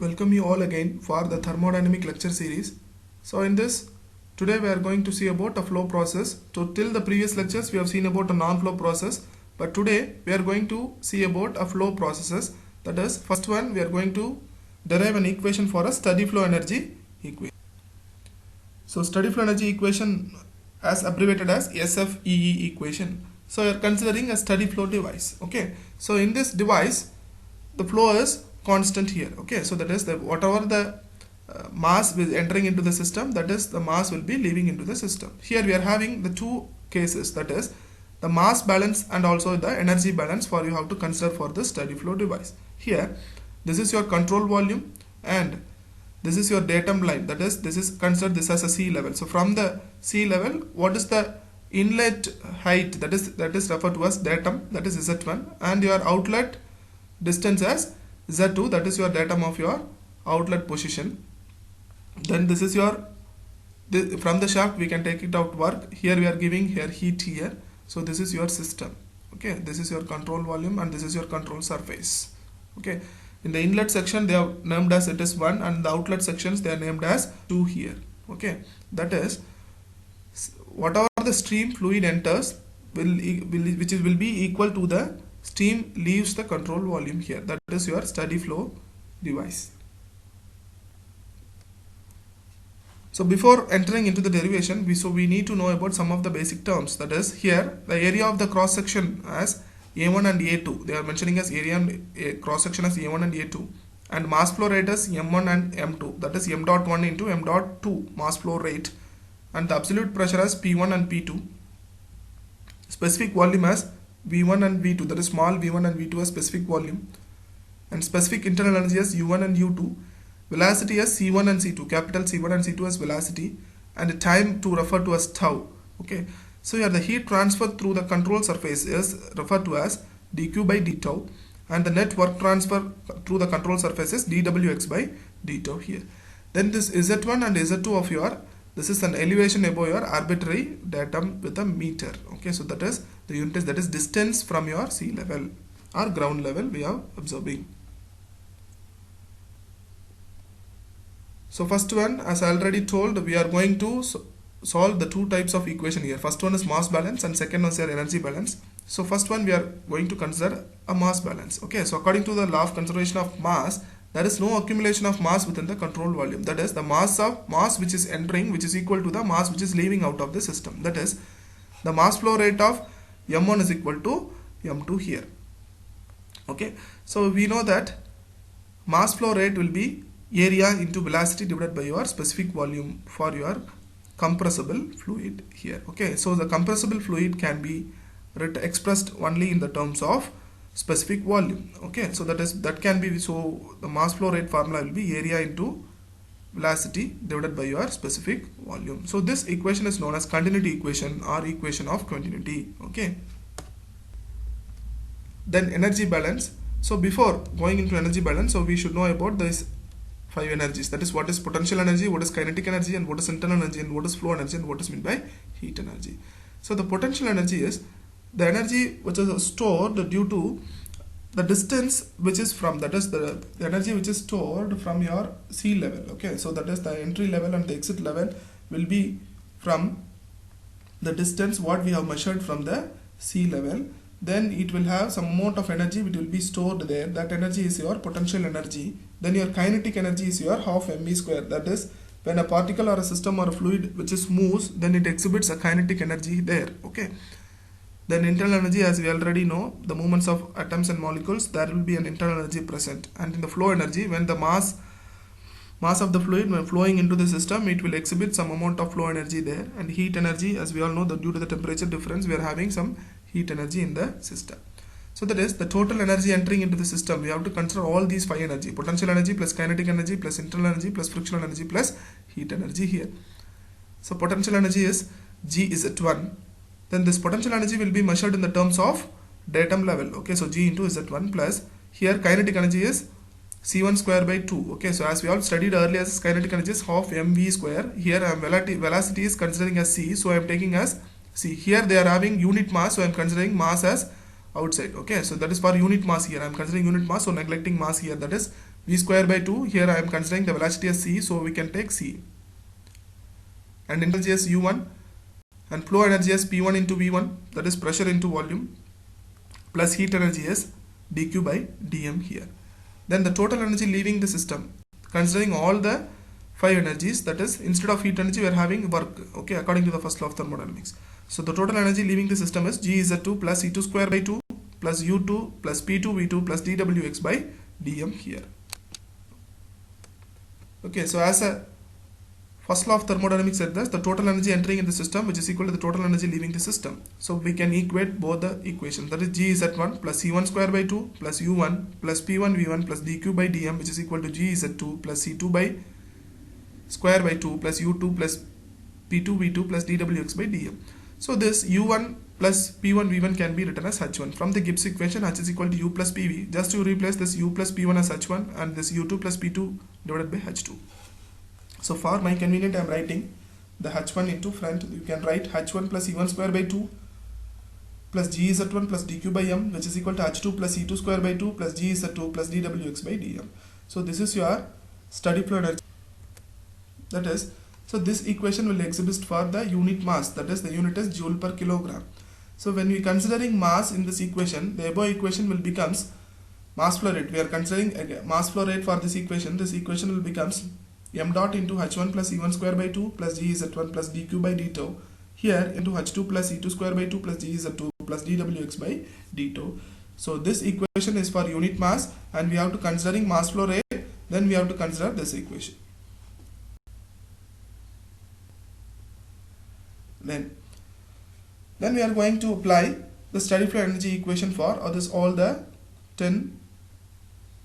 welcome you all again for the thermodynamic lecture series. So in this, today we are going to see about a flow process. So till the previous lectures we have seen about a non-flow process, but today we are going to see about a flow processes. That is, first one we are going to derive an equation for a steady flow energy equation. So steady flow energy equation as abbreviated as SFEE equation. So you are considering a steady flow device. Okay, so in this device the flow is constant here. Okay, so that is the whatever the mass is entering into the system, that is the mass will be leaving into the system. Here we are having the two cases, that is the mass balance and also the energy balance for you have to consider for the steady flow device. Here this is your control volume and this is your datum line, that is this is considered this as a sea level. So from the sea level, what is the inlet height, that is referred to as datum, that is Z1, and your outlet distance as Z2, that is your datum of your outlet position. Then this is your from the shaft we can take it out work. Here we are giving here heat here. So this is your system. Okay, this is your control volume and this is your control surface. Okay, in the inlet section they are named as it is 1 and the outlet sections they are named as 2 here. Okay, that is whatever the stream fluid enters will be equal to the stream leaves the control volume here. That is your steady flow device. So before entering into the derivation, we need to know about some of the basic terms. That is, here the area of the cross section as A1 and A2. They are mentioning as area and cross section as A1 and A2, and mass flow rate as M1 and M2. That is m dot 1 into m dot 2 mass flow rate, and the absolute pressure as P1 and P2. Specific volume as V1 and V2. That is small V1 and V2 as specific volume, and specific internal energy as U1 and U2. Velocity as C1 and C2, capital C1 and C2 as velocity, and the time to refer to as tau. Okay, so here the heat transfer through the control surface is referred to as dq by d tau, and the net work transfer through the control surface is dwx by d tau here. Then this Z1 and Z2 of your, this is an elevation above your arbitrary datum with a meter. Okay, so that is the unit is, that is distance from your sea level or ground level we are observing. So first one, as I already told, we are going to solve the two types of equation here. First one is mass balance and second one is your energy balance. So first one we are going to consider a mass balance. Okay, so according to the law of conservation of mass, there is no accumulation of mass within the control volume. That is the mass which is entering, which is equal to the mass which is leaving out of the system. That is the mass flow rate of M1 is equal to M2 here. Okay, so we know that mass flow rate will be area into velocity divided by your specific volume for your compressible fluid here. Okay, so the compressible fluid can be expressed only in the terms of specific volume. Okay, so that can be, so the mass flow rate formula will be area into velocity divided by your specific volume. So this equation is known as continuity equation or equation of continuity. Okay, then energy balance. So before going into energy balance, so we should know about this 5 energies. That is what is potential energy, what is kinetic energy, and what is internal energy, and what is flow energy, and what is meant by heat energy. So the potential energy is the energy which is stored due to the distance which is from, that is the energy which is stored from your sea level. Okay, so that is the entry level and the exit level will be from the distance what we have measured from the sea level. Then it will have some amount of energy which will be stored there. That energy is your potential energy. Then your kinetic energy is your half mv square. That is when a particle or a system or a fluid which is moves, then it exhibits a kinetic energy there. Okay, then internal energy, as we already know, the movements of atoms and molecules, there will be an internal energy present. And in the flow energy, when the mass of the fluid when flowing into the system, it will exhibit some amount of flow energy there. And heat energy, as we all know, that due to the temperature difference we are having some heat energy in the system. So that is the total energy entering into the system. We have to consider all these 5 energy: potential energy plus kinetic energy plus internal energy plus frictional energy plus heat energy here. So potential energy is G is at 1. Then this potential energy will be measured in the terms of datum level. Okay, so G into Z1 plus here kinetic energy is C1 square by 2. Okay, so as we all studied earlier, kinetic energy is half mv square. Here velocity is considering as C, so I am taking as C. Here they are having unit mass, so I am considering mass as outside. Okay, so that is for unit mass here. I am considering unit mass, so neglecting mass here. That is v square by 2. Here I am considering the velocity as c, so we can take c. And energy as u1, and flow energy as p1 into v1, that is pressure into volume, plus heat energy as dq by dm here. Then the total energy leaving the system, considering all the 5 energies, that is instead of heat energy we are having work, okay, according to the first law of thermodynamics. So the total energy leaving the system is g z2 plus c2 square by 2 plus u2 plus p2 v2 plus dwx by dm here. Okay, so as a first law of thermodynamics said that the total energy entering in the system, which is equal to the total energy leaving the system. So we can equate both the equations, that is g z1 plus c1 square by 2 plus u1 plus p1 v1 plus dq by dm, which is equal to g z2 plus c2 by square by 2 plus u2 plus p2 v2 plus dwx by dm. So this u1 plus p1 v1 can be written as h1. From the Gibbs equation, h is equal to u plus pv. Just to replace this u plus p1 as h1 and this u2 plus p2 divided by h2. So for my convenience I am writing the h1 into front. You can write h1 plus e1 square by 2 plus g z1 plus dq by m, which is equal to h2 plus e2 square by 2 plus g z2 plus dwx by dm. So this is your steady flow energy. That is, so this equation will exist for the unit mass, that is the unit is joule per kilogram. So when we considering mass in this equation, the above equation will becomes mass flow rate. We are considering mass flow rate for this equation. This equation will becomes m dot into h1 plus e1 square by 2 plus g z1 plus dq by d tau, here into h2 plus e2 square by 2 plus g z2 plus dwx by d tau. So this equation is for unit mass, and we have to considering mass flow rate, then we have to consider this equation. Then we are going to apply the steady flow energy equation for all the 10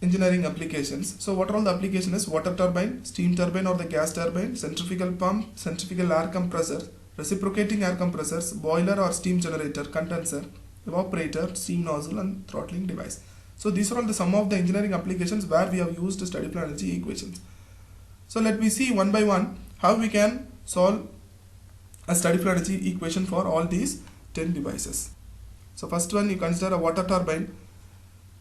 engineering applications. So what are all the applications is water turbine, steam turbine or the gas turbine, centrifugal pump, centrifugal air compressor, reciprocating air compressors, boiler or steam generator, condenser, evaporator, steam nozzle and throttling device. So these are all the some of the engineering applications where we have used steady flow energy equations. So let me see one by one how we can solve a steady flow energy equation for all these 10 devices. So first one, you consider a water turbine.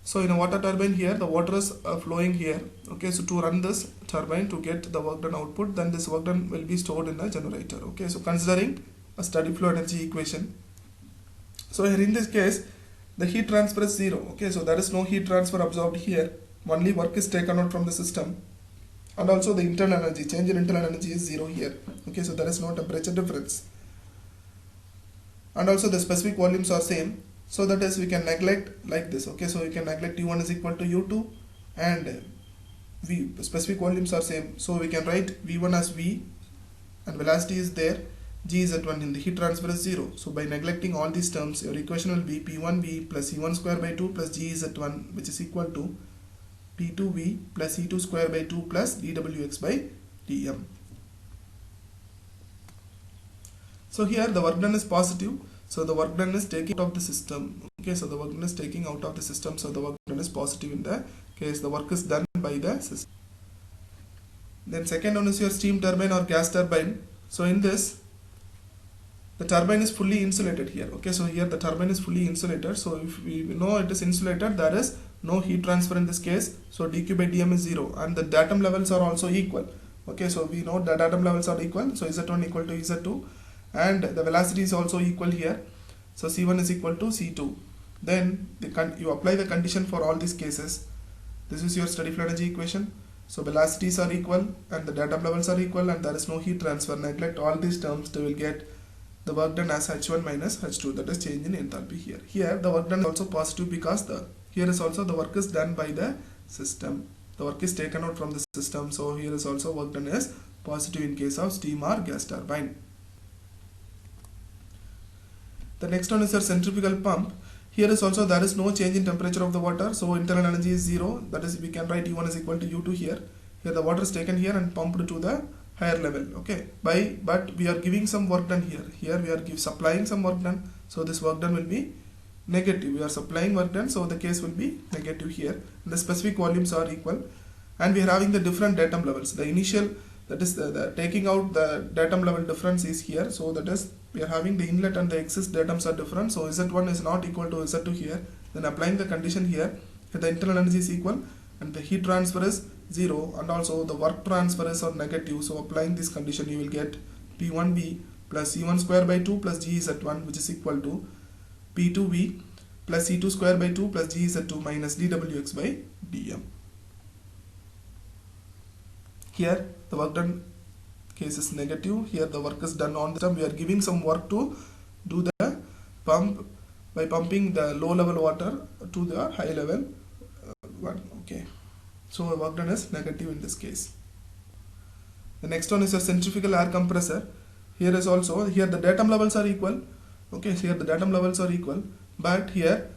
So in a water turbine here, the water is flowing here. Okay, so to run this turbine to get the work done output, then this work done will be stored in a generator. Okay, so considering a steady flow energy equation. So here in this case, the heat transfer is 0. Okay, so there is no heat transfer absorbed here. Only work is taken out from the system. And also the internal energy, change in internal energy is 0 here. Okay, so there is no temperature difference. And also the specific volumes are same. So that is, we can neglect like this. Okay, so we can neglect u1 is equal to u2 and v specific volumes are same. So we can write v1 as v and velocity is there. G is at 1 in the heat transfer is 0. So by neglecting all these terms, your equation will be p1v plus e1 square by 2 plus g is at 1, which is equal to p2v plus e2 square by 2 plus dwx by dm. So here the work done is positive. So the work done is taking out of the system. Okay, so the work done is taking out of the system. So the work done is positive in the case the work is done by the system. Then second one is your steam turbine or gas turbine. So in this, the turbine is fully insulated here. Okay, so here the turbine is fully insulated. So if we know it is insulated, there is no heat transfer in this case. So dq by dm is 0 and the datum levels are also equal. Okay, so we know the datum levels are equal. So z1 equal to z2 and the velocity is also equal here. So c1 is equal to c2. Then you apply the condition for all these cases. This is your steady flow energy equation. So velocities are equal and the datum levels are equal and there is no heat transfer. Neglect all these terms, they will get the work done as h1 minus h2, that is change in enthalpy here. Here the work done is also positive because here is also the work is done by the system. The work is taken out from the system. So here is also work done as positive in case of steam or gas turbine. The next one is your centrifugal pump. Here is also there is no change in temperature of the water. So internal energy is 0. That is, we can write U1 is equal to U2 here. Here the water is taken here and pumped to the higher level. Okay, but we are giving some work done here. Here we are supplying some work done. So this work done will be negative. We are supplying work done. So the case will be negative here. And the specific volumes are equal. And we are having the different datum levels. The initial, that is the taking out the datum level difference is here. So that is, we are having the inlet and the exit datums are different. So Z1 is not equal to Z2 here. Then applying the condition here, the internal energy is equal and the heat transfer is 0, and also the work transfer is negative. So applying this condition, you will get P1V plus C1 square by 2 plus GZ1, which is equal to P2V plus C2 square by 2 plus GZ2 minus dWx by dm. Here the work done case is negative. Here the work is done on the system. We are giving some work to do the pump by pumping the low level water to the high level one. Okay, so the work done is negative in this case. The next one is a centrifugal air compressor. Here is also, here the datum levels are equal. Okay, so here the datum levels are equal, but here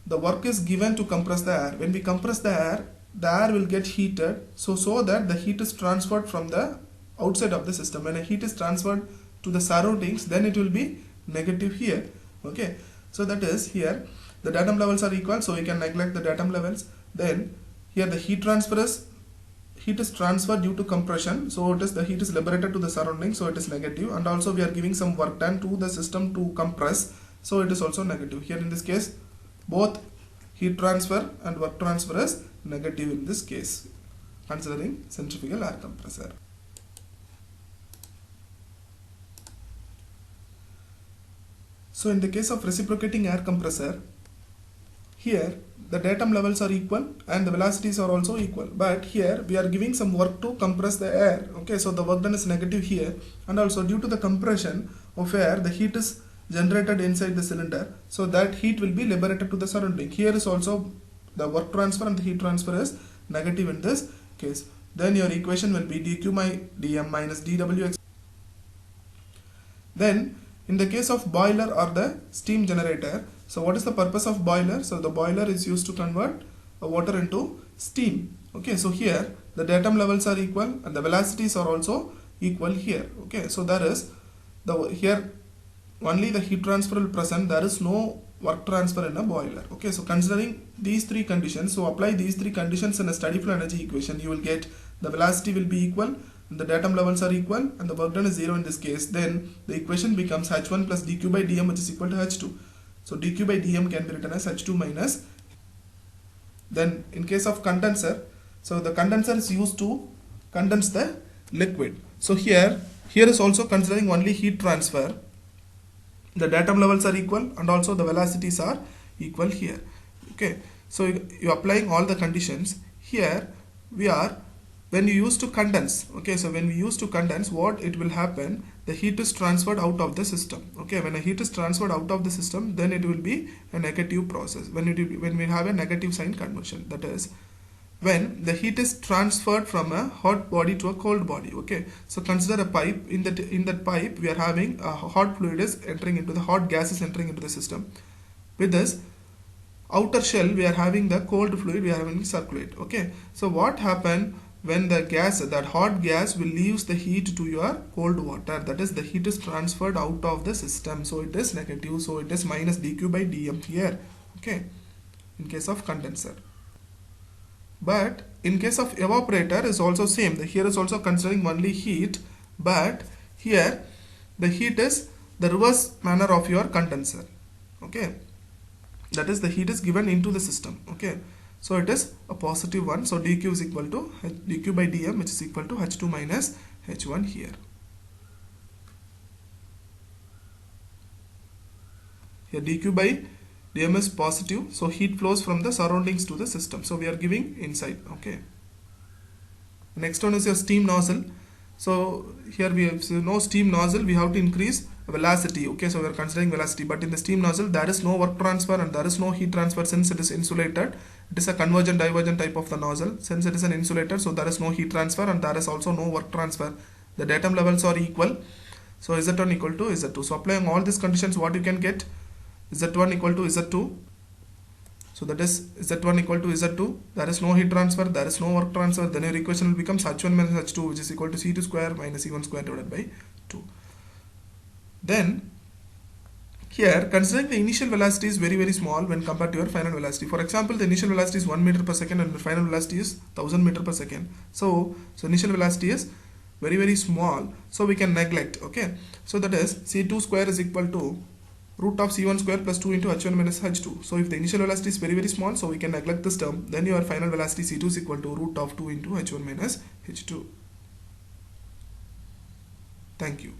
the work is given to compress the air. When we compress the air will get heated, so that the heat is transferred from the outside of the system. When a heat is transferred to the surroundings, then it will be negative here. Okay, so that is, here the datum levels are equal, so we can neglect the datum levels. Then here the heat is transferred due to compression, so it is, the heat is liberated to the surroundings, so it is negative. And also we are giving some work done to the system to compress, so it is also negative. Here in this case, both heat transfer and work transfer is negative in this case, considering centrifugal air compressor. So in the case of reciprocating air compressor, here the datum levels are equal and the velocities are also equal, but here we are giving some work to compress the air. Okay, so the work done is negative here, and also due to the compression of air, the heat is generated inside the cylinder, so that heat will be liberated to the surrounding. Here is also the work transfer and the heat transfer is negative in this case. Then your equation will be dq by dm minus dwx. Then in the case of boiler or the steam generator, so what is the purpose of boiler? So the boiler is used to convert water into steam. Okay, so here the datum levels are equal and the velocities are also equal here. Okay, so there is here only the heat transfer will present, there is no work transfer in a boiler. Okay, so considering these three conditions, so apply these three conditions in a steady flow energy equation, you will get the velocity will be equal, and the datum levels are equal, and the work done is 0 in this case. Then the equation becomes h1 plus dq by dm, which is equal to h2. So dq by dm can be written as h2 minus. Then in case of condenser, so the condenser is used to condense the liquid. So here is also considering only heat transfer. The datum levels are equal and also the velocities are equal here. Okay, so you are applying all the conditions. Here we are, when you use to condense, okay, so when we use to condense, what it will happen, the heat is transferred out of the system. Okay, when a heat is transferred out of the system, then it will be a negative process. When we have a negative sign conversion, that is when the heat is transferred from a hot body to a cold body. Okay, so consider a pipe. In that pipe we are having a hot fluid is entering into the hot gas is entering into the system. With this outer shell we are having the cold fluid, we are having circulate. Okay, so what happen when the gas, that hot gas will leaves the heat to your cold water, that is the heat is transferred out of the system, so it is negative, so it is minus dq by dm here. Okay, in case of condenser. But in case of evaporator is also same. Here is also considering only heat, but here the heat is the reverse manner of your condenser. Okay, that is the heat is given into the system. Okay, so it is a positive one. So dq is equal to dq by dm, which is equal to h2 minus h1 here. Here dq by dm is positive, so heat flows from the surroundings to the system, so we are giving inside. Okay, next one is your steam nozzle. So here we have no steam nozzle, we have to increase velocity. Okay, so we are considering velocity, but in the steam nozzle there is no work transfer and there is no heat transfer since it is insulated. It is a convergent divergent type of the nozzle. Since it is an insulator, so there is no heat transfer and there is also no work transfer. The datum levels are equal, so Z1 equal to Z2. So applying all these conditions, what you can get, Z1 equal to Z2. So that is Z1 equal to Z2. There is no heat transfer, there is no work transfer. Then your equation will become H1 minus H2, which is equal to C2 square minus C1 square divided by 2. Then here, considering the initial velocity is very small when compared to your final velocity. For example, the initial velocity is 1 meter per second and the final velocity is 1000 meter per second. So initial velocity is very small, so we can neglect. Okay, so that is C2 square is equal to root of c1 square plus 2 into h1 minus h2. So if the initial velocity is very small, so we can neglect this term, then your final velocity c2 is equal to root of 2 into h1 minus h2. Thank you.